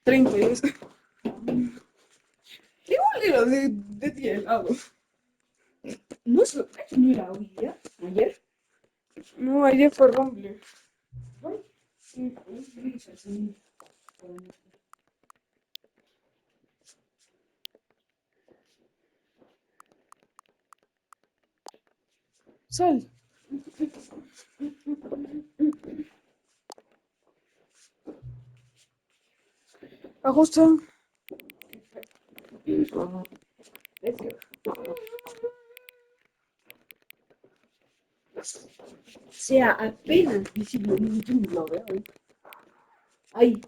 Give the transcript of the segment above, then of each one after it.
32. Igual era de 10 helados. No, no era hoy día, ayer. No, ayer fue Rumble. Sí, sí. Sal. Ajusta. O sea, apenas visible, lo veo ahí. Ahí.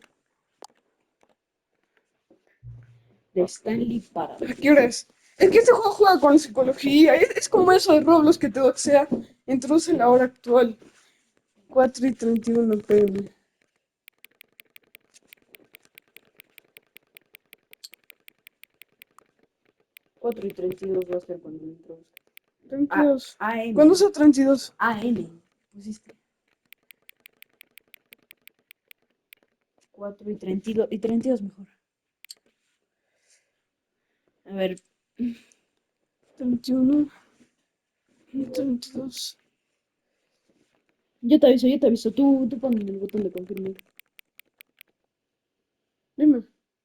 De Stanley para. ¿A qué hora es? Es que este juego juega con psicología. Es como eso de Roblox que te doxea. Introduce la hora actual. 4:31 pm. 4:32 va a ser cuando entro. 32. AM. ¿Cuándo es 32? AM. Pusiste. 4:32. Y 32 mejor. A ver. 31 y 32. Yo te aviso, yo te aviso. Tú pon el botón de confirmar. Dime.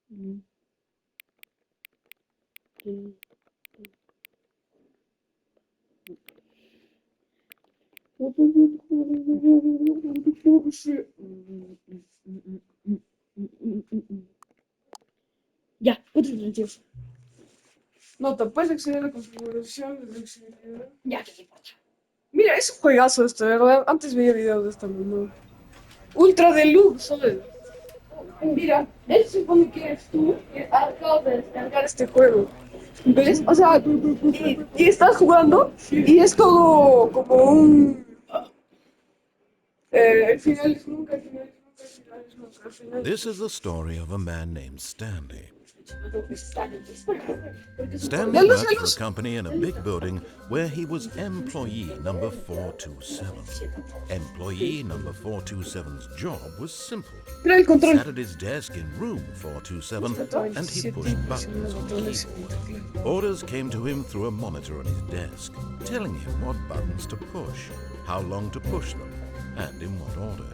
Mm, sí. Ya, 4:32. No, te puedes acceder a la configuración de accesibilidad. Ya, ¿qué importa? Mira, es un juegazo este, ¿verdad? Antes veía videos de esta mamá. Ultra Deluxe, ¿sabes? Mira, él se supone que eres tú que acabas de descargar este juego. ¿Ves? O sea, y estás jugando y es todo como un... el final es nunca, el final es nunca, el final es nunca, el final This is the story of a man named Stanley. Stanley Luz, worked for a luz. company in a big building where he was employee number 427. Employee number 427's job was simple. Mira el He control. sat at his desk in room 427 and he pushed buttons on the keyboard. Orders came to him through a monitor on his desk, telling him what buttons to push, how long to push them, and in what order.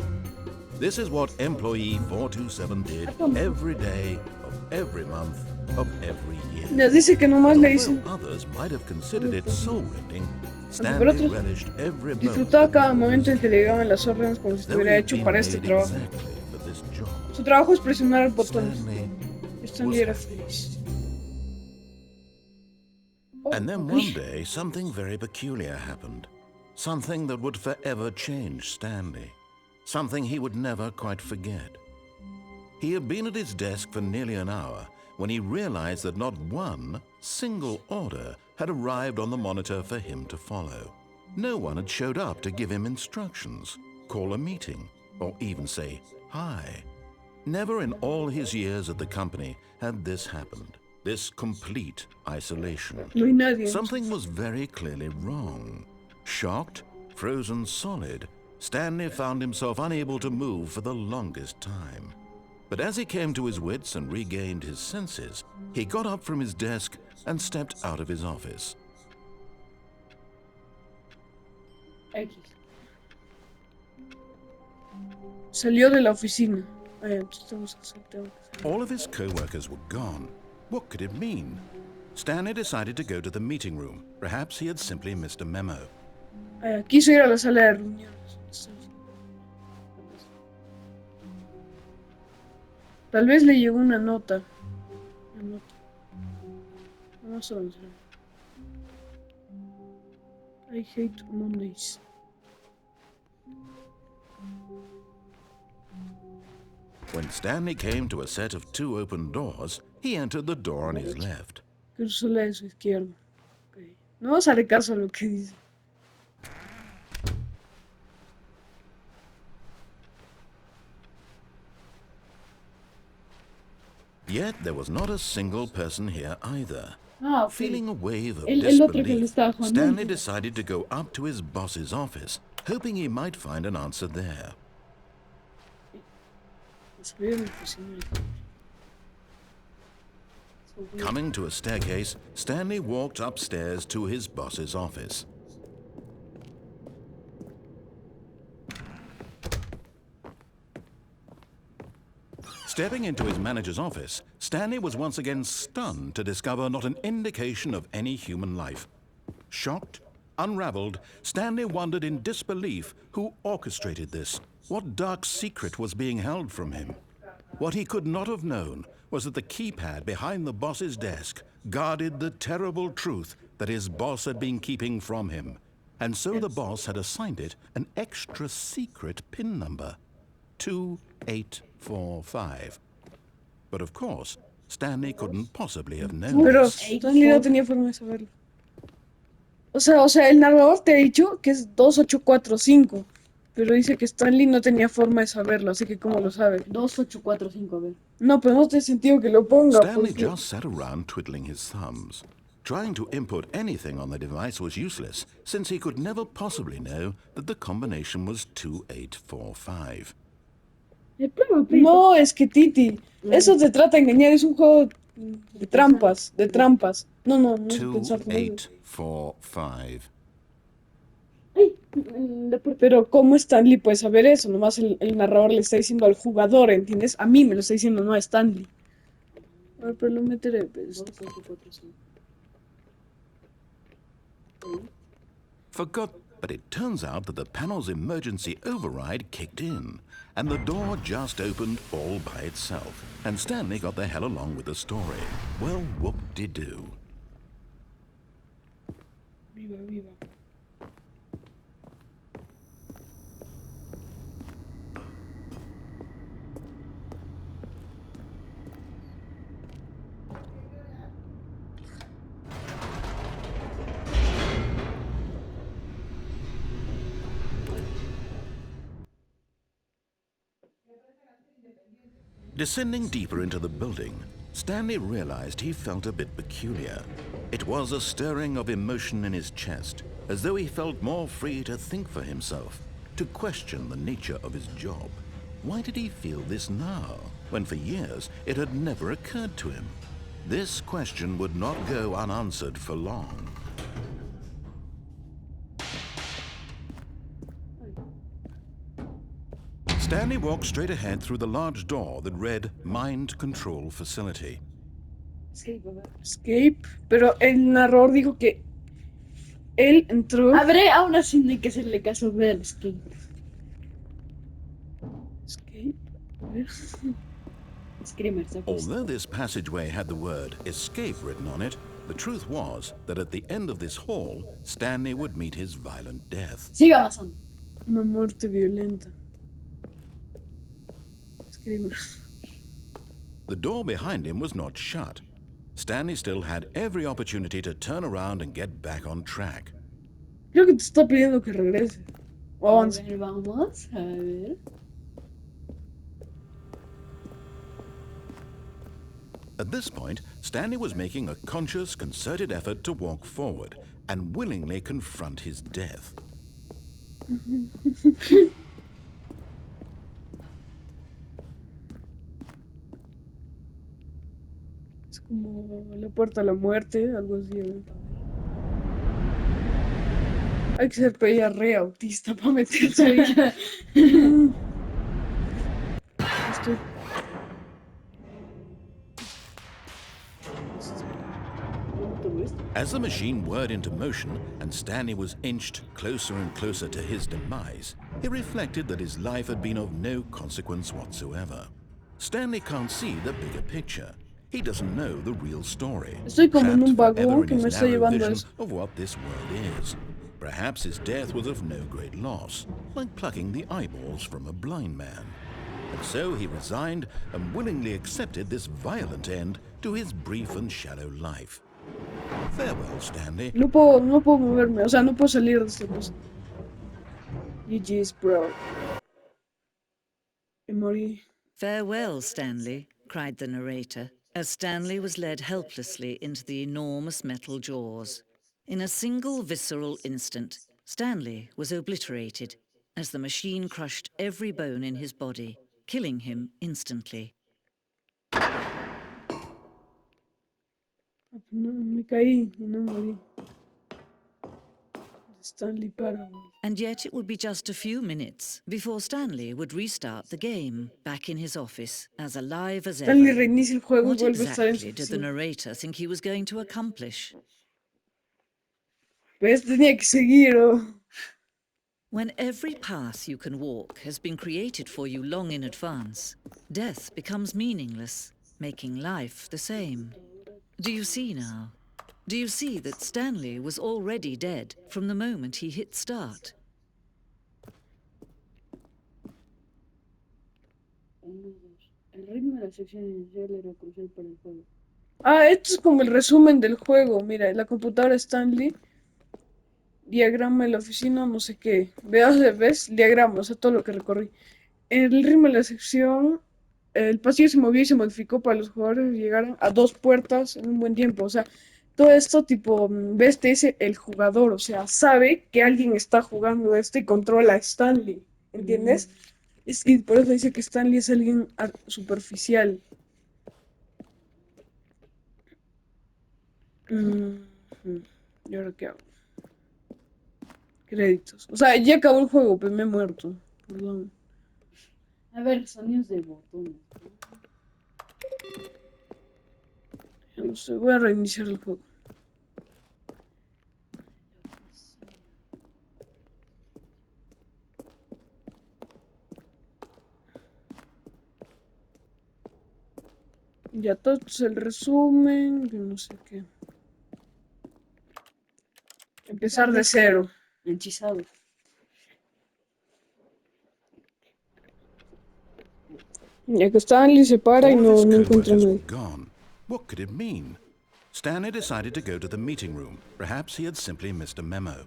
This is what employee 427 did every day of every month of every year. Les dice que nomás le And dicen. although others might have considered it soul-rending, Pero Stanley otros relished every moment disfrutaba of cada his momento en work, que le llegaban las órdenes como si though he estuviera had hecho been para este made trabajo. exactly for this job. Su trabajo es presionar el botón. Stanley Stanley was era happy. feliz. And then one day, something very peculiar happened. Something that would forever change Stanley. Something he would never quite forget. He had been at his desk for nearly an hour when he realized that not one single order had arrived on the monitor for him to follow. No one had showed up to give him instructions, call a meeting, or even say hi. Never in all his years at the company had this happened, this complete isolation. No hay nadie. Something was very clearly wrong. Shocked, frozen solid, Stanley found himself unable to move for the longest time. But as he came to his wits and regained his senses, he got up from his desk and stepped out of his office. X. Salió de la oficina. Entonces tenemos que saltar. All of his co-workers were gone. What could it mean? Stanley decided to go to the meeting room. Perhaps he had simply missed a memo. Quiso ir a la sala de reuniones. Tal vez le llegó una nota. Vamos a avanzar. I hate Mondays. When Stanley came to a set of 2 open doors, he entered the door on his left. Cruzó la de su izquierda. Okay. No vamos a hacer caso a lo que dice. Yet there was not a single person here either. Ah, ok. Feeling a wave of El otro que le disbelief, estaba jugando. Stanley decided to go up to his boss's office, hoping he might find an answer there. Escribe en la oficina. Coming to a staircase, Stanley walked upstairs to his boss's office. Stepping into his manager's office, Stanley was once again stunned to discover not an indication of any human life. Shocked, unraveled, Stanley wondered in disbelief who orchestrated this. What dark secret was being held from him? What he could not have known was that the keypad behind the boss's desk guarded the terrible truth that his boss had been keeping from him. And so the boss had assigned it an extra secret PIN number, 2845. But of course, Stanley couldn't possibly have known Pero this. Stanley no tenía forma de saberlo. O sea, el narrador te ha dicho que es 2845, pero dice que Stanley no tenía forma de saberlo, así que ¿cómo lo sabe? 2845, a ver. No, pero no tiene sentido que lo ponga, Stanley porque... just sat around twiddling his thumbs. Trying to input anything on the device was useless, since he could never possibly know that the combination was 2845. No, es que Titi, eso se trata de engañar, es un juego de trampas, No, no es pensar. 2845. Pero ¿cómo Stanley puede saber eso? Nomás el narrador le está diciendo al jugador, ¿entiendes? A mí me lo está diciendo, no a Stanley. A ver, pero lo meteré, pues. 2845. Forgot, but it turns out that the panel's emergency override kicked in, and the door just opened all by itself, and Stanley got the hell along with the story. Well, whoop-de-doo. Viva, viva. Descending deeper into the building, Stanley realized he felt a bit peculiar. It was a stirring of emotion in his chest, as though he felt more free to think for himself, to question the nature of his job. Why did he feel this now, when for years it had never occurred to him? This question would not go unanswered for long. Stanley walked straight ahead through the large door that read Mind Control Facility. Escape, pero el narrador dijo que él entró. Habré aún así de que hacerle caso del escape. Escape. A ver. Screamer, se ha puesto. Although this passageway had the word escape written on it, the truth was that at the end of this hall, Stanley would meet his violent death. Siga avanzando. Una muerte violenta. Screamer. The door behind him was not shut. Stanley still had every opportunity to turn around and get back on track. Creo que te está pidiendo que regrese. O A avance. ver, vamos a ver. At this point, Stanley was making a conscious, concerted effort to walk forward and willingly confront his death. Es como la puerta a la muerte, algo así. ¿No? Hay que ser peya re autista para meterse ahí. Estoy... As the machine whirred into motion and Stanley was inched closer and closer to his demise, he reflected that his life had been of no consequence whatsoever. Stanley can't see the bigger picture. He doesn't know the real story. Estoy como en un Trapped forever vagón in que me his está narrow llevando a vision eso. of what this world is. Perhaps his death was of no great loss, like plucking the eyeballs from a blind man. And so he resigned and willingly accepted this violent end to his brief and shallow life. Farewell, Stanley. No puedo moverme, o sea, no puedo salir de esta cosa. GG's, bro. Me morí. Farewell, Stanley, cried the narrator, as Stanley was led helplessly into the enormous metal jaws. In a single visceral instant, Stanley was obliterated as the machine crushed every bone in his body, killing him instantly. No, me caí y no morí. Stanley Parable. And yet it would be just a few minutes before Stanley would restart the game, back in his office, as alive as Stanley ever. reinicia el juego y What vuelve a estar en su exactly did the oficina. narrator think he was going to accomplish? ¿Ves? Tenía que seguir, oh. When every path you can walk has been created for you long in advance, death becomes meaningless, making life the same. Do you see now? Do you see that Stanley was already dead from the moment he hit start? El ritmo de la sección inicial era crucial para el juego. Ah, esto es como el resumen del juego. Mira, la computadora Stanley, diagrama de la oficina, no sé qué. ¿Ves? Diagrama, o sea, todo lo que recorrí. En el ritmo de la sección, el pasillo se movió y se modificó para los jugadores llegaran a dos puertas en un buen tiempo. O sea, todo esto tipo, ves, te dice el jugador, o sea, sabe que alguien está jugando esto y controla a Stanley, ¿entiendes? Y por eso dice que Stanley es alguien superficial. Mm, ¿Y ahora qué hago? Créditos. O sea, ya acabó el juego, pero me he muerto. Perdón. A ver, sonidos de botones. Ya no sé, voy a reiniciar el juego. Ya todo es el resumen, yo no sé qué. Empezar de cero. Hechizado. Ya que Stanley se para y All of no, his no encuentra a co-workers nadie. were gone. What could it mean? Stanley decided to go to the meeting room. Perhaps he had simply missed a memo.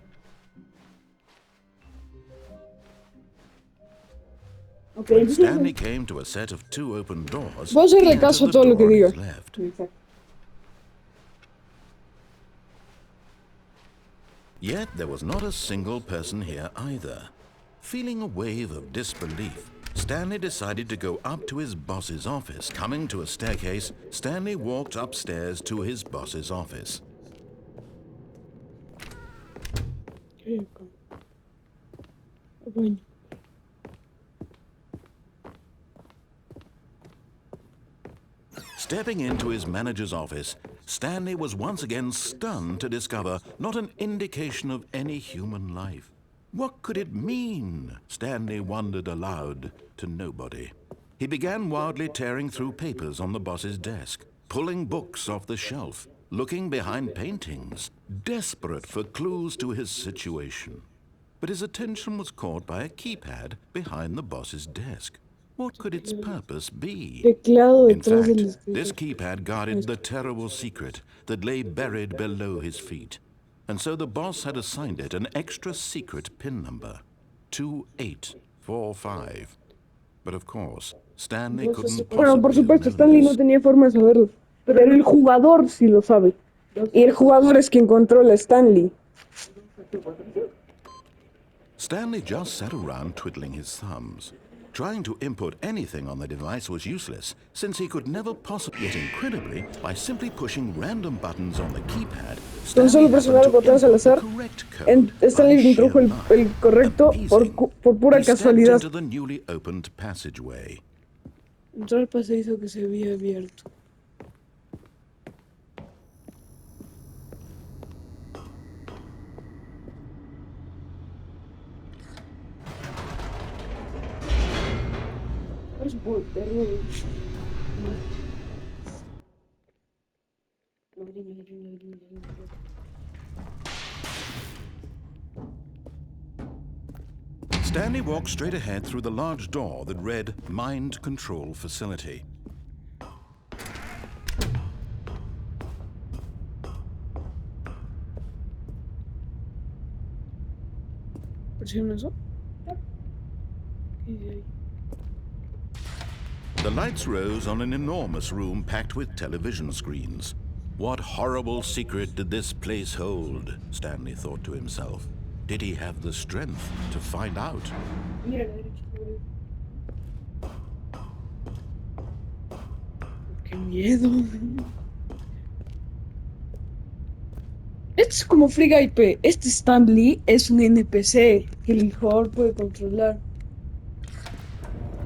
Ok, When Stanley came to a set of two open doors, Voy a hacerle he entered caso a the todo lo que door on diga. his left. exacto. Yet there was not a single person here either. Feeling a wave of disbelief, Stanley decided to go up to his boss's office. Coming to a staircase, Stanley walked upstairs to his boss's office. Bueno. Stepping into his manager's office, Stanley was once again stunned to discover not an indication of any human life. What could it mean? Stanley wondered aloud to nobody. He began wildly tearing through papers on the boss's desk, pulling books off the shelf, looking behind paintings, desperate for clues to his situation. But his attention was caught by a keypad behind the boss's desk. What could its purpose be? Teclado In detrás del fact, this escritorio. keypad guarded the terrible secret that lay buried below his feet. And so the boss had assigned it an extra secret PIN number, 2845. But of course, Stanley couldn't Bueno, por possibly have supuesto, known Stanley no this. tenía forma de saberlo. Pero el jugador sí lo sabe. Y el jugador es quien controla a Stanley. Stanley just sat around twiddling his thumbs. Trying to input anything on the device was useless, since he could never possibly, yet incredibly, by simply pushing random buttons on the keypad, Con solo Stanley presionar happened to botones al input the azar, correct code Stanley by sheer introdujo luck. el correcto Amazing. por pura He stepped casualidad. into the newly opened passageway. Entró al pasadizo que se había abierto. Es muy terrible. Stanley walked straight ahead through the large door that read Mind Control Facility. ¿Presiona eso? ¿Qué dice ahí? The lights rose on an enormous room packed with television screens. What horrible secret did this place hold? Stanley thought to himself. Did he have the strength to find out? Mira a la derecha. Qué miedo. es como Free IP. Este Stanley es un NPC que el jugador puede controlar.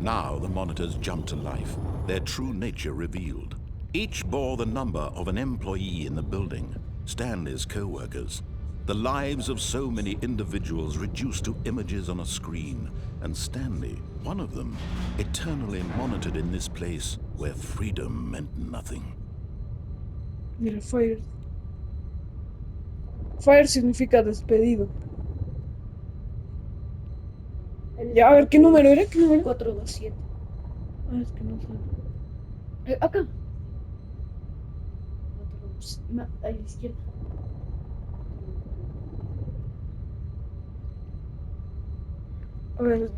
Now the monitors jumped to life, their true nature revealed. Each bore the number of an employee in the building, Stanley's co-workers. The lives of so many individuals reduced to images on a screen, and Stanley, one of them, eternally monitored in this place where freedom meant nothing. Mira, Fire. Fire significa despedido. Ya, a ver, ¿qué número era? ¿Qué número? 427. Ah, es que no sé. Acá. Ahí a la izquierda. A ver,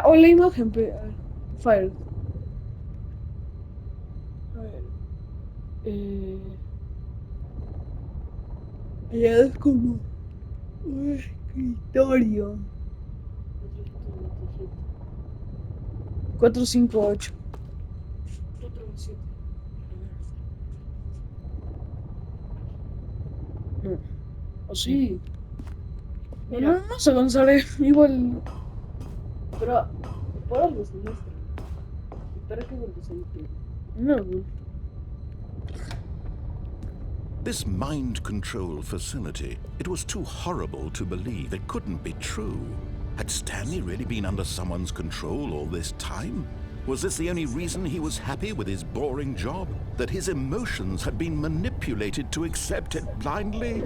o la imagen, a ver, Fire. A ver. Ya es como un escritorio. 427. 458. 427. No, o sí. Sí. No, Mira, no sé, González. Igual. pero por algo se muestra. Espera que vuelvas a YouTube. No, no. This mind control facility, it was too horrible to believe. It couldn't be true. Had Stanley really been under someone's control all this time? Was this the only reason he was happy with his boring job? That his emotions had been manipulated to accept it blindly?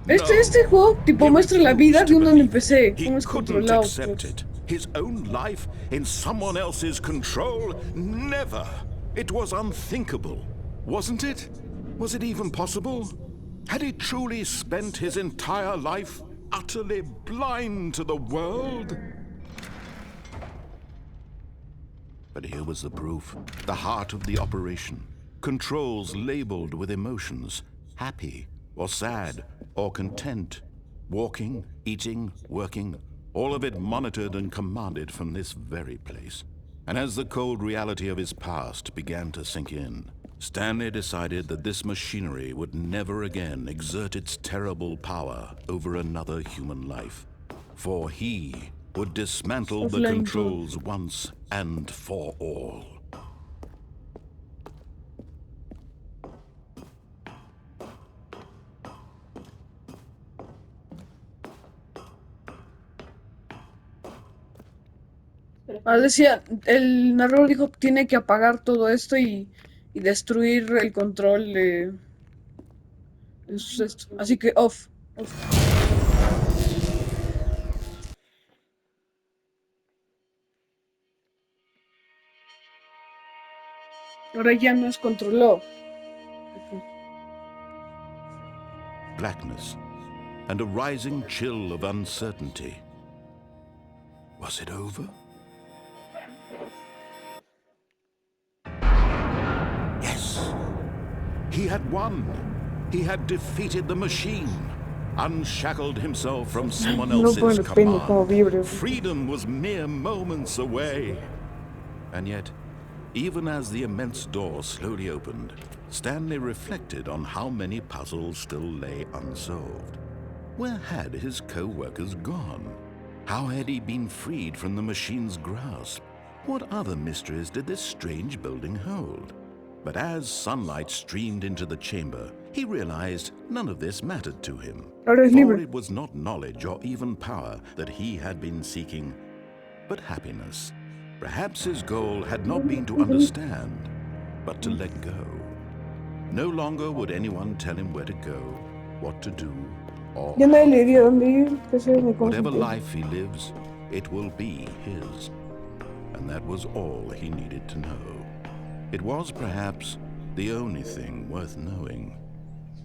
Este juego tipo He muestra la vida refused de to un believe NPC, it. He cómo es couldn't controlado. accept it. His own life in someone else's control? Never. It was unthinkable, wasn't it? Was it even possible? Had he truly spent his entire life utterly blind to the world? But here was the proof, the heart of the operation. Controls labeled with emotions, happy or sad or content. Walking, eating, working, all of it monitored and commanded from this very place. And as the cold reality of his past began to sink in, Stanley decided that this machinery would never again exert its terrible power over another human life. For he would dismantle the Offline controls once and for all. Decía, el narrador dijo, tiene que apagar todo esto y destruir el control de esto. Así que off. Ahora ya no es controlado. Blackness and a rising chill of uncertainty. Was it over? Yes. He had won. He had defeated the machine, unshackled himself from someone No else's vale pena como command. vibra. Freedom was mere moments away. And yet, even as the immense door slowly opened, Stanley reflected on how many puzzles still lay unsolved. Where had his co-workers gone? How had he been freed from the machine's grasp? What other mysteries did this strange building hold? But as sunlight streamed into the chamber, he realized none of this mattered to him. Ahora es For libre. it was not knowledge or even power that he had been seeking, but happiness. Perhaps his goal had not been to understand, but to let go. No longer would anyone tell him where to go, what to do, or Ya nadie le diría dónde ir, que se me whatever concentre. life he lives, it will be his. And that was all he needed to know. It was perhaps the only thing worth knowing.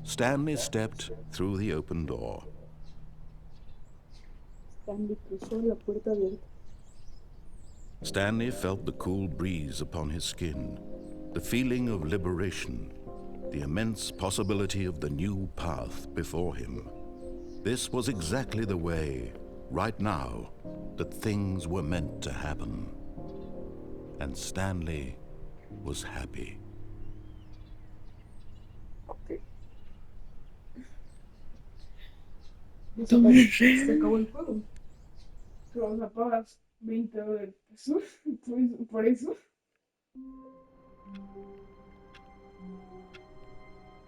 Stanley stepped through the open door. Stanley cruzó la puerta abierta. Stanley felt the cool breeze upon his skin, the feeling of liberation, the immense possibility of the new path before him. This was exactly the way, right now, that things were meant to happen. And Stanley was happy. Se acabó el juego. Pero vas a pagar $20 por eso.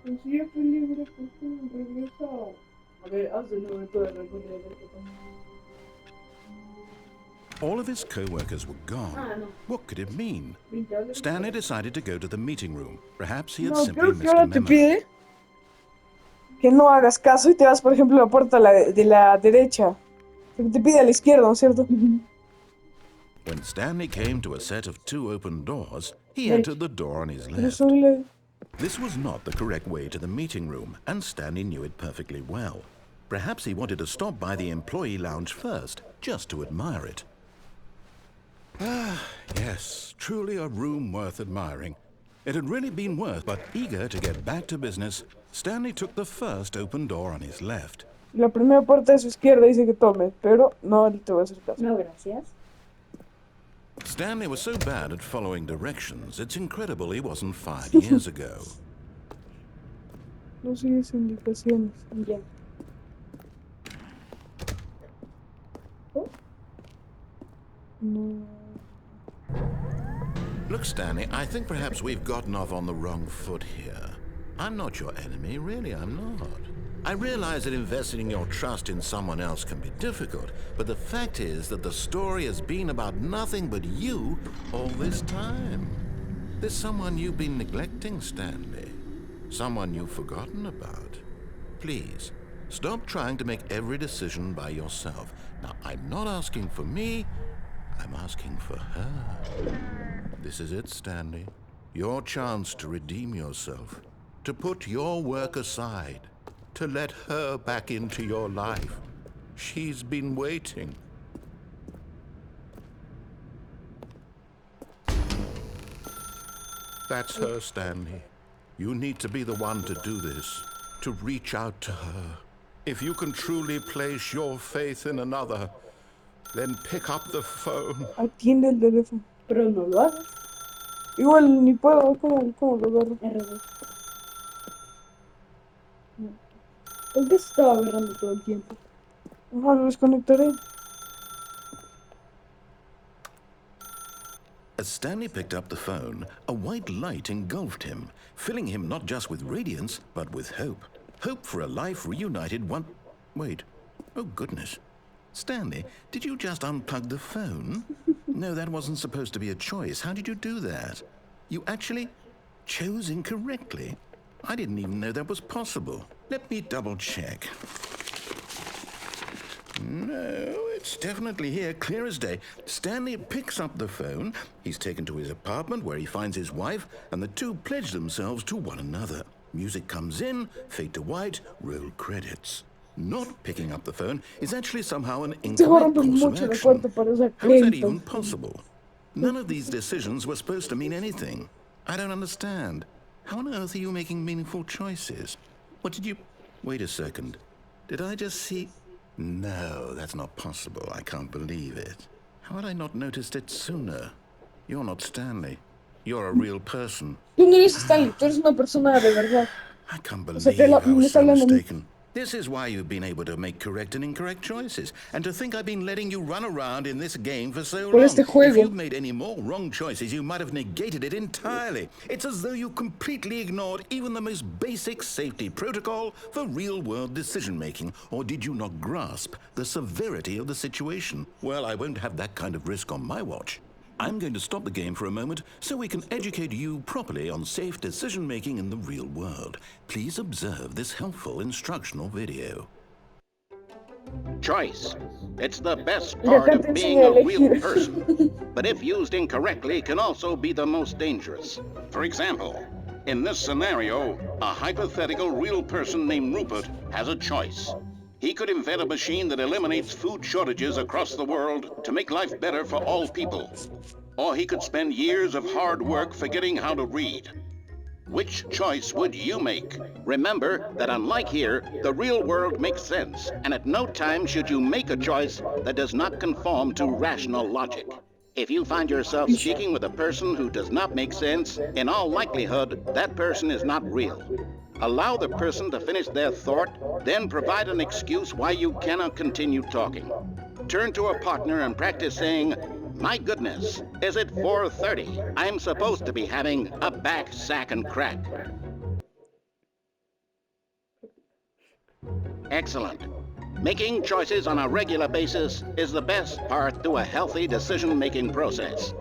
Consigue libre, pues regresa. A ver, haz de nuevo todo el recorrido a ver qué pasa. All of his co-workers were gone. No. What could it mean? $20. Stanley decided to go to the meeting room. Perhaps he had No, simply creo que missed a ahora te memo. pide que no hagas caso y te vas, por ejemplo, a la puerta de la derecha. Porque te pide a la izquierda, ¿no es cierto? When Stanley came to a set of 2 open doors, he entered the door on his Pero left. son la- This was not the correct way to the meeting room, and Stanley knew it perfectly well. Perhaps he wanted to stop by the employee lounge first, just to admire it. Ah, yes, truly a room worth admiring. It had really been worth, but eager to get back to business, Stanley took the first open door on his left. La primera puerta de su izquierda dice que tome, pero no te voy a hacer caso. No, gracias. Stanley was so bad at following directions, it's incredible he wasn't 5 years ago. No sigues indicaciones. Ya. No. Look, Stanley, I think perhaps we've gotten off on the wrong foot here. I'm not your enemy, really, I'm not. I realize that investing your trust in someone else can be difficult, but the fact is that the story has been about nothing but you all this time. There's someone you've been neglecting, Stanley. Someone you've forgotten about. Please, stop trying to make every decision by yourself. Now, I'm not asking for me, I'm asking for her. This is it, Stanley. Your chance to redeem yourself. To put your work aside. To let her back into your life. She's been waiting. That's her, Stanley. You need to be the one to do this. To reach out to her. If you can truly place your faith in another, then pick up the phone. Atiende el teléfono. Pero no lo hagas. Igual ni puedo, ¿cómo lo agarro? R2. No. ¿Por qué se estaba agarrando todo el tiempo? Ajá, lo desconectaré. As Stanley picked up the phone, a white light engulfed him, filling him not just with radiance, but with hope. Hope for a life reunited one... Wait. Oh, goodness. Stanley, did you just unplug the phone? No, that wasn't supposed to be a choice. How did you do that? You actually chose incorrectly. I didn't even know that was possible. Let me double-check. No, it's definitely here, clear as day. Stanley picks up the phone. He's taken to his apartment where he finds his wife, and the two pledge themselves to one another. Music comes in, fade to white, roll credits. Not picking up the phone is actually somehow an incorrect course of action. How is that even possible? None of these decisions were supposed to mean anything. I don't understand. How on earth are you making meaningful choices? What did you... Wait a second. Did I just see... No, that's not possible. I can't believe it. How had I not noticed it sooner? You're not Stanley. You're a real person. Tú no eres Stanley, tú eres una persona de verdad. I can't believe sea, que I me was está so hablando a mí. mistaken. This is why you've been able to make correct and incorrect choices. And to think I've been letting you run around in this game for so Por long. este If juego. you'd made any more wrong choices, you might have negated it entirely. It's as though you completely ignored even the most basic safety protocol for real-world decision-making. Or did you not grasp the severity of the situation? Well, I won't have that kind of risk on my watch. I'm going to stop the game for a moment so we can educate you properly on safe decision-making in the real world. Please observe this helpful instructional video. Choice. It's the best Y part acá te of being enseña a a real elegir. person. But if used incorrectly, can also be the most dangerous. For example, in this scenario, a hypothetical real person named Rupert has a choice. He could invent a machine that eliminates food shortages across the world to make life better for all people. Or he could spend years of hard work forgetting how to read. Which choice would you make? Remember that unlike here, the real world makes sense, and at no time should you make a choice that does not conform to rational logic. If you find yourself speaking with a person who does not make sense, in all likelihood, that person is not real. Allow the person to finish their thought, then provide an excuse why you cannot continue talking. Turn to a partner and practice saying, "My goodness, is it 4:30? I'm supposed to be having a back, sack, and crack." Excellent. Making choices on a regular basis is the best part to a healthy decision-making process.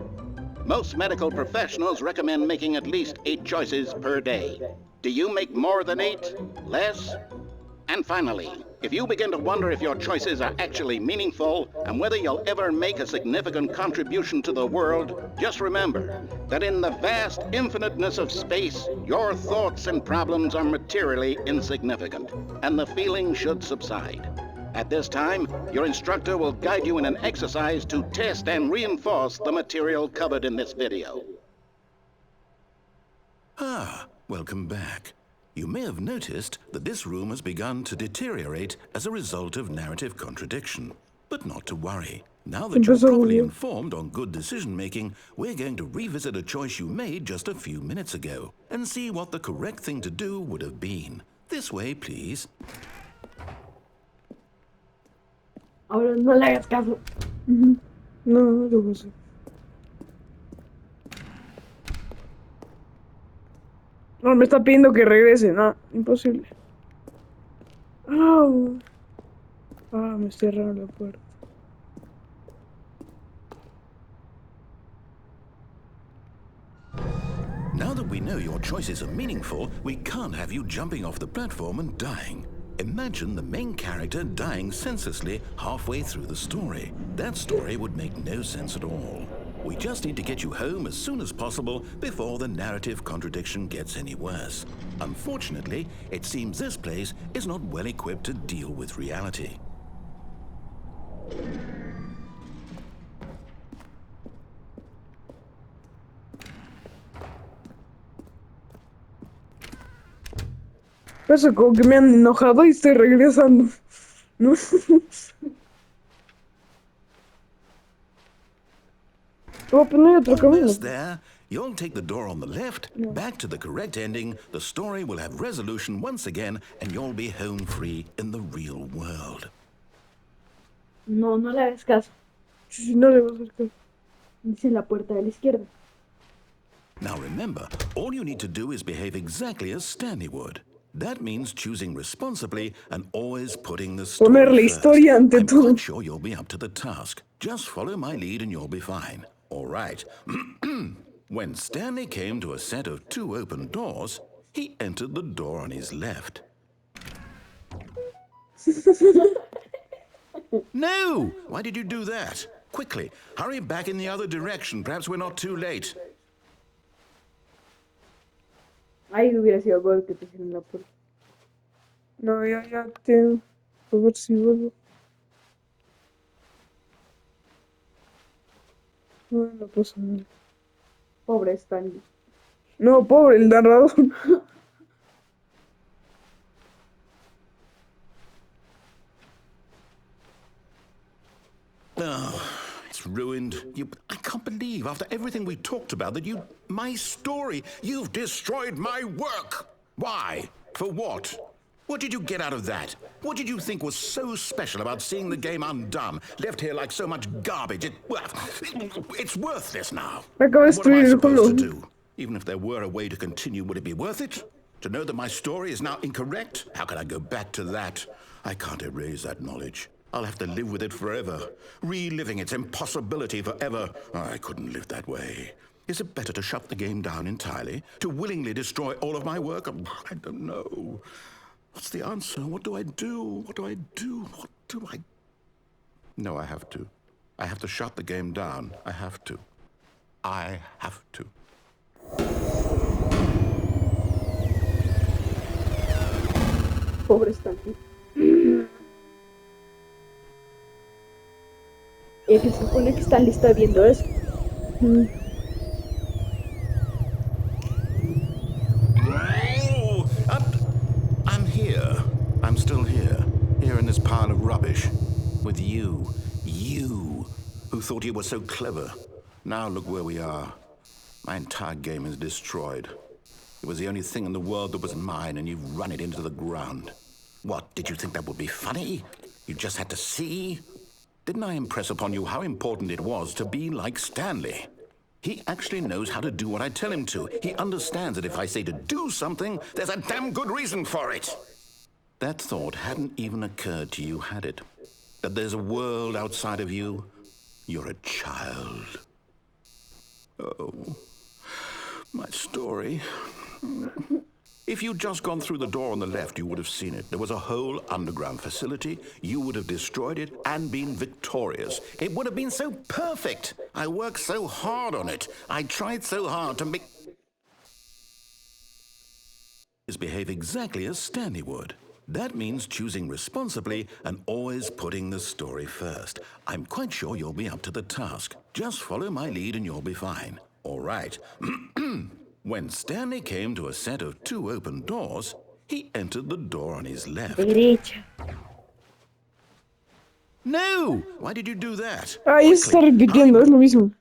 Most medical professionals recommend making at least 8 choices per day. Do you make more than 8? Less? And finally, if you begin to wonder if your choices are actually meaningful and whether you'll ever make a significant contribution to the world, just remember that in the vast infiniteness of space, your thoughts and problems are materially insignificant, and the feeling should subside. At this time, your instructor will guide you in an exercise to test and reinforce the material covered in this video. Ah, welcome back. You may have noticed that this room has begun to deteriorate as a result of narrative contradiction. But not to worry. Now that you're properly informed on good decision-making, we're going to revisit a choice you made just a few minutes ago and see what the correct thing to do would have been. This way, please. Ahora no le hagas caso. No, no lo sé. No, me está pidiendo que regrese. No, imposible. ¡Au! Ah, me cerraron la puerta. Now that we know your choices are meaningful, we can't have you jumping off the platform and dying. Imagine the main character dying senselessly halfway through the story. That story would make no sense at all. We just need to get you home as soon as possible before the narrative contradiction gets any worse. Unfortunately, it seems this place is not well equipped to deal with reality. Eso como que me han enojado y estoy regresando. ¿No? Oh, pero no hay otro camino. Almost there. You'll take the door on the left, back to the correct ending, the story will have resolution once again, and you'll be home free in the real world. No, no le hagas caso. Sí, no le voy a hacer caso. Dice la puerta de la izquierda. Now remember, all you need to do is behave exactly as Stanley would. That means choosing responsibly and always putting the story Poner la first. historia ante I'm todo. quite sure you'll be up to the task. Just follow my lead and you'll be fine. All right. When Stanley came to a set of 2 open doors, he entered the door on his left. No! Why did you do that? Quickly, hurry back in the other direction. Perhaps we're not too late. Ahí hubiera sido God que te hicieron la puerta. No, ya tengo. A ver si vuelvo. No pasa nada. Pobre Stanley. No, pobre el narrador. Oh, it's ruined. I can't believe, after everything we talked about, that my story, you've destroyed my work. Why? For what? What did you get out of that? What did you think was so special about seeing the game undone, left here like so much garbage? It's worthless now. Acabo de What am I destruir el supposed to juego. do? Even if there were a way to continue, would it be worth it? To know that my story is now incorrect? How can I go back to that? I can't erase that knowledge. I'll have to live with it forever, reliving its impossibility forever. I couldn't live that way. Is it better to shut the game down entirely? To willingly destroy all of my work? I don't know. What's the answer? What do I do? What do I do? What do I... No, I have to. I have to shut the game down. I have to. I have to. Pobre Stanley. Es que se supone que Stanley está viendo eso. Oh, I'm here. I'm still here. Here in this pile of rubbish. With you. You, who thought you were so clever. Now look where we are. My entire game is destroyed. It was the only thing in the world that was mine, and you've run it into the ground. What, did you think that would be funny? You just had to see? Didn't I impress upon you how important it was to be like Stanley? He actually knows how to do what I tell him to. He understands that if I say to do something, there's a damn good reason for it. That thought hadn't even occurred to you, had it? That there's a world outside of you? You're a child. Oh, my story. If you'd just gone through the door on the left, you would have seen it. There was a whole underground facility. You would have destroyed it and been victorious. It would have been so perfect. I worked so hard on it. I tried so hard to make... behave exactly as Stanley would. That means choosing responsibly and always putting the story first. I'm quite sure you'll be up to the task. Just follow my lead and you'll be fine. All right. When Stanley came to a set of 2 open doors, he entered the door on his left. Derecha. No! Why did you do that? Ahí se está repitiendo, es lo mismo.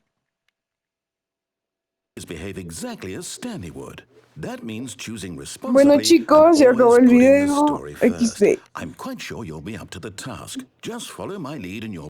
Behave exactly as Stanley would. That means choosing responsibly. Bueno chicos, ya and acabó always el putting the video. story first. XD. I'm quite sure you'll be up to the task. Just follow my lead and you'll